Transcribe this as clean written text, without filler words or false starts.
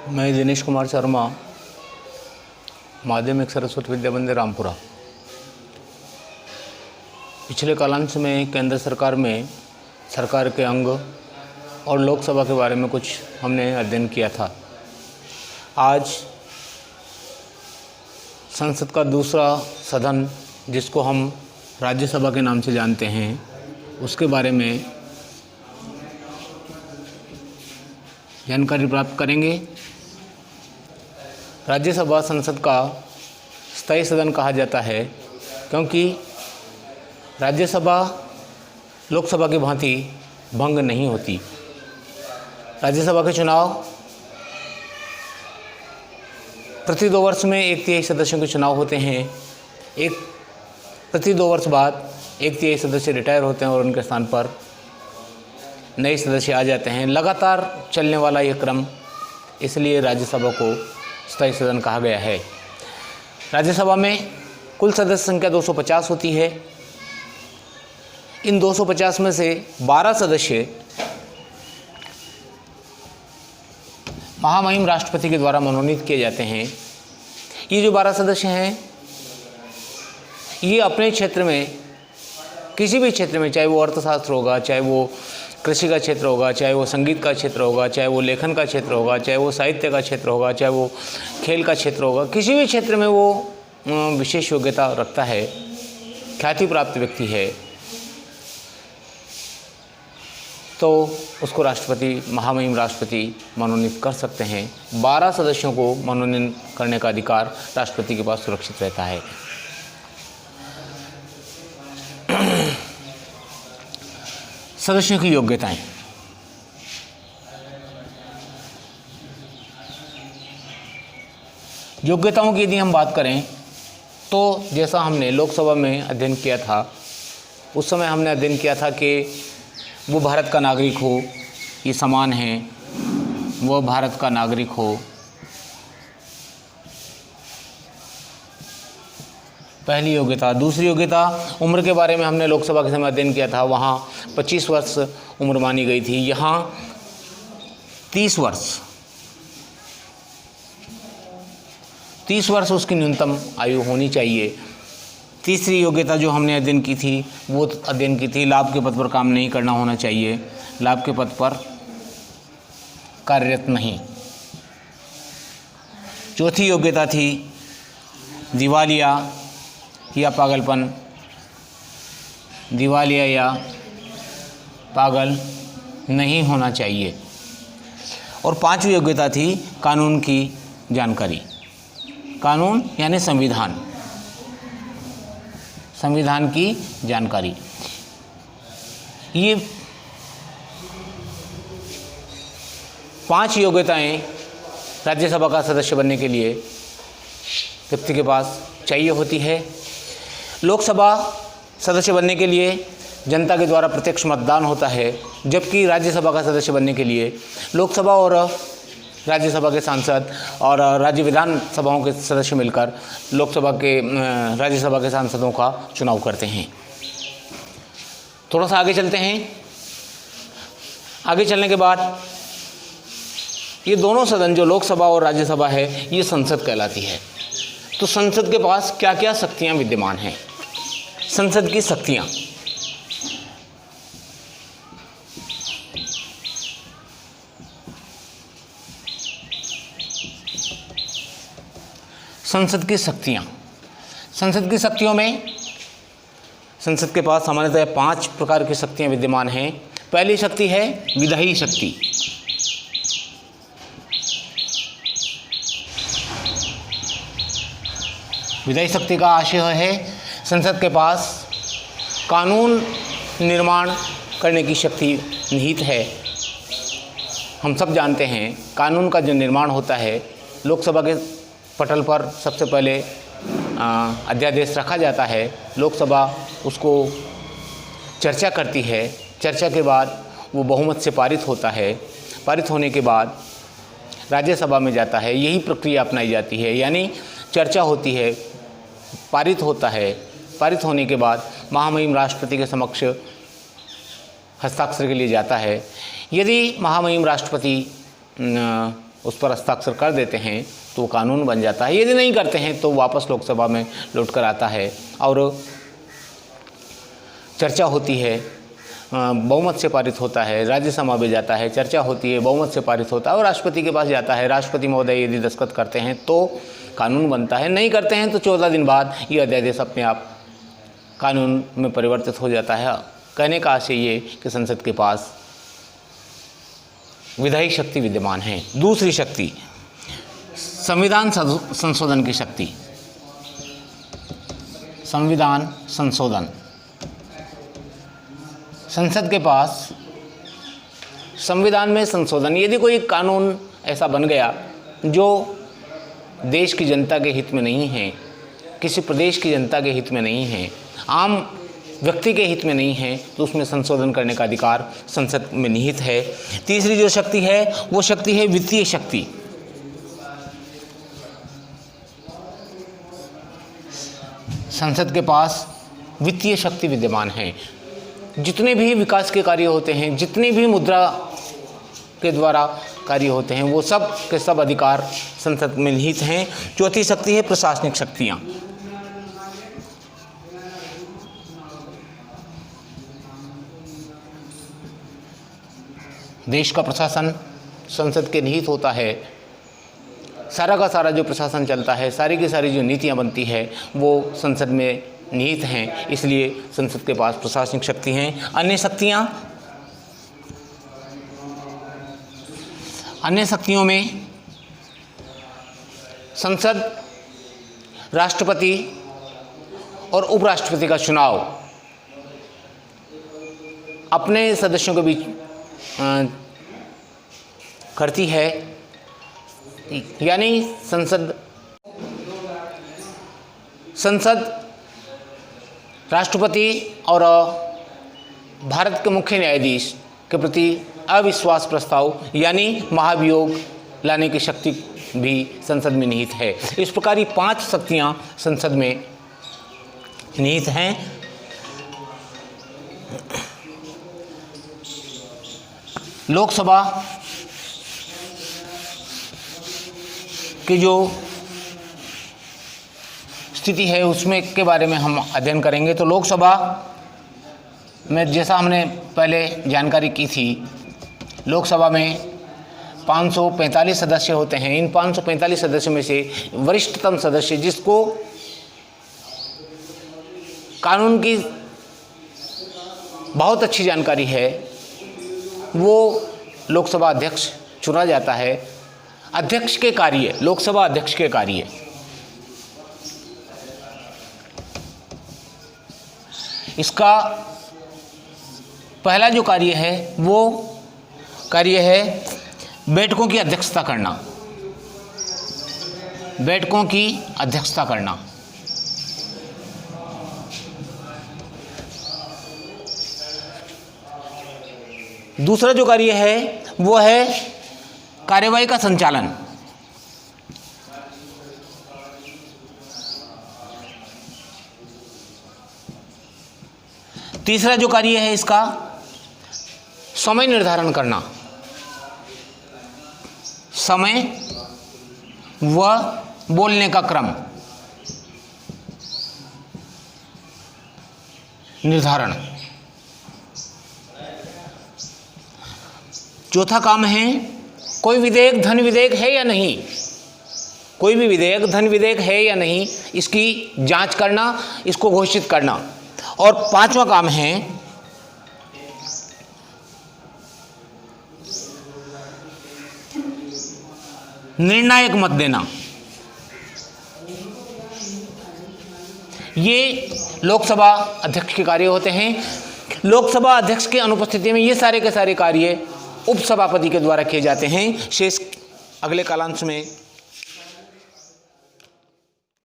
मैं दिनेश कुमार शर्मा, माध्यमिक सरस्वती विद्या मंदिर रामपुरा। पिछले कालांश में केंद्र सरकार में सरकार के अंग और लोकसभा के बारे में कुछ हमने अध्ययन किया था। आज संसद का दूसरा सदन, जिसको हम राज्यसभा के नाम से जानते हैं, उसके बारे में जानकारी प्राप्त करेंगे। राज्यसभा संसद का स्थायी सदन कहा जाता है क्योंकि राज्यसभा लोकसभा की भांति भंग नहीं होती। राज्यसभा के चुनाव प्रति 2 वर्ष में 1/3 सदस्यों के चुनाव होते हैं। प्रति 2 वर्ष बाद 1/3 सदस्य रिटायर होते हैं और उनके स्थान पर नए सदस्य आ जाते हैं। लगातार चलने वाला ये क्रम, इसलिए राज्यसभा को स्थायी सदन कहा गया है। राज्यसभा में कुल सदस्य संख्या 250 होती है। इन 250 में से 12 सदस्य महामहिम राष्ट्रपति के द्वारा मनोनीत किए जाते हैं। ये जो 12 सदस्य हैं, ये अपने क्षेत्र में, किसी भी क्षेत्र में, चाहे वो अर्थशास्त्र होगा, चाहे वो कृषि का क्षेत्र होगा, चाहे वो संगीत का क्षेत्र होगा, चाहे वो लेखन का क्षेत्र होगा, चाहे वो साहित्य का क्षेत्र होगा, चाहे वो खेल का क्षेत्र होगा, किसी भी क्षेत्र में वो विशेष योग्यता रखता है, ख्याति प्राप्त व्यक्ति है, तो उसको राष्ट्रपति, महामहिम राष्ट्रपति मनोनीत कर सकते हैं। 12 सदस्यों को मनोनीत करने का अधिकार राष्ट्रपति के पास सुरक्षित रहता है। सदस्यों की योग्यताएं। योग्यताओं की यदि हम बात करें तो जैसा हमने लोकसभा में अध्ययन किया था, उस समय हमने अध्ययन किया था कि वो भारत का नागरिक हो, ये समान है, वो भारत का नागरिक हो। पहली योग्यता। दूसरी योग्यता, उम्र के बारे में हमने लोकसभा के समय अध्ययन किया था। वहाँ 25 वर्ष उम्र मानी गई थी, यहाँ 30 वर्ष उसकी न्यूनतम आयु होनी चाहिए। तीसरी योग्यता जो हमने अध्ययन की थी, वो अध्ययन की थी लाभ के पद पर काम नहीं करना होना चाहिए, लाभ के पद पर कार्यरत नहीं। चौथी योग्यता थी दिवालिया या पागलपन, दिवालिया या पागल नहीं होना चाहिए। और 5वीं योग्यता थी कानून की जानकारी। कानून यानी संविधान की जानकारी। ये 5 योग्यताएं राज्यसभा का सदस्य बनने के लिए व्यक्ति के पास चाहिए होती है। लोकसभा सदस्य बनने के लिए जनता के द्वारा प्रत्यक्ष मतदान होता है, जबकि राज्यसभा का सदस्य बनने के लिए लोकसभा और राज्यसभा के सांसद और राज्य विधानसभाओं के सदस्य मिलकर राज्यसभा के सांसदों का चुनाव करते हैं। थोड़ा सा आगे चलते हैं। आगे चलने के बाद ये दोनों सदन, जो लोकसभा और राज्यसभा है, ये संसद कहलाती है। तो संसद के पास क्या क्या शक्तियां विद्यमान हैं? संसद की शक्तियां। संसद की शक्तियों में संसद के पास सामान्यतः 5 प्रकार की शक्तियां विद्यमान हैं। पहली शक्ति है विधायी शक्ति। विधायी शक्ति का आशय है संसद के पास कानून निर्माण करने की शक्ति निहित है। हम सब जानते हैं, कानून का जो निर्माण होता है, लोकसभा के पटल पर सबसे पहले अध्यादेश रखा जाता है। लोकसभा उसको चर्चा करती है। चर्चा के बाद वो बहुमत से पारित होता है। पारित होने के बाद राज्यसभा में जाता है। यही प्रक्रिया अपनाई जाती है, यानी चर्चा होती है, पारित होता है। पारित होने के बाद महामहिम राष्ट्रपति के समक्ष हस्ताक्षर के लिए जाता है। यदि महामहिम राष्ट्रपति उस पर हस्ताक्षर कर देते हैं तो वो कानून बन जाता है। यदि नहीं करते हैं तो वापस लोकसभा में लौट कर आता है और चर्चा होती है, बहुमत से पारित होता है, राज्यसभा में जाता है, चर्चा होती है, बहुमत से पारित होता है और राष्ट्रपति के पास जाता है। राष्ट्रपति महोदय यदि दस्तखत करते हैं तो कानून बनता है, नहीं करते हैं तो 14 दिन बाद ये अध्यादेश अपने आप कानून में परिवर्तित हो जाता है। कहने का आशय ये कि संसद के पास विधायी शक्ति विद्यमान है। दूसरी शक्ति, संविधान संशोधन की शक्ति। संविधान संशोधन, संसद के पास संविधान में संशोधन, यदि कोई कानून ऐसा बन गया जो देश की जनता के हित में नहीं है, किसी प्रदेश की जनता के हित में नहीं है, आम व्यक्ति के हित में नहीं है, तो उसमें संशोधन करने का अधिकार संसद में निहित है। तीसरी जो शक्ति है वो शक्ति है वित्तीय शक्ति। संसद के पास वित्तीय शक्ति विद्यमान है। जितने भी विकास के कार्य होते हैं, जितने भी मुद्रा के द्वारा कार्य होते हैं, वो सब के सब अधिकार संसद में निहित हैं। चौथी शक्ति है प्रशासनिक शक्तियाँ। देश का प्रशासन संसद के निहित होता है। सारा का सारा जो प्रशासन चलता है, सारी की सारी जो नीतियाँ बनती है वो संसद में निहित हैं, इसलिए संसद के पास प्रशासनिक शक्ति हैं। अन्य शक्तियों में संसद राष्ट्रपति और उपराष्ट्रपति का चुनाव अपने सदस्यों के बीच करती है, यानी संसद राष्ट्रपति और भारत के मुख्य न्यायाधीश के प्रति अविश्वास प्रस्ताव यानी महाभियोग लाने की शक्ति भी संसद में निहित है। इस प्रकार ये 5 शक्तियाँ संसद में निहित हैं। लोकसभा की जो स्थिति है उसमें के बारे में हम अध्ययन करेंगे। तो लोकसभा में जैसा हमने पहले जानकारी की थी, लोकसभा में 545 सदस्य होते हैं। इन 545 सदस्यों में से वरिष्ठतम सदस्य, जिसको कानून की बहुत अच्छी जानकारी है, वो लोकसभा अध्यक्ष चुना जाता है। अध्यक्ष के कार्य, लोकसभा अध्यक्ष के कार्य, इसका पहला जो कार्य है वो कार्य है बैठकों की अध्यक्षता करना। बैठकों की अध्यक्षता करना। दूसरा जो कार्य है वो है कार्यवाही का संचालन। तीसरा जो कार्य है इसका समय निर्धारण करना। समय व बोलने का क्रम निर्धारण। चौथा काम है कोई विधेयक धन विधेयक है या नहीं, कोई भी विधेयक धन विधेयक है या नहीं, इसकी जांच करना, इसको घोषित करना। और पांचवा काम है निर्णायक मत देना। ये लोकसभा अध्यक्ष के कार्य होते हैं। लोकसभा अध्यक्ष के अनुपस्थिति में ये सारे के सारे कार्य उपसभापति के द्वारा किए जाते हैं। शेष अगले कालांश में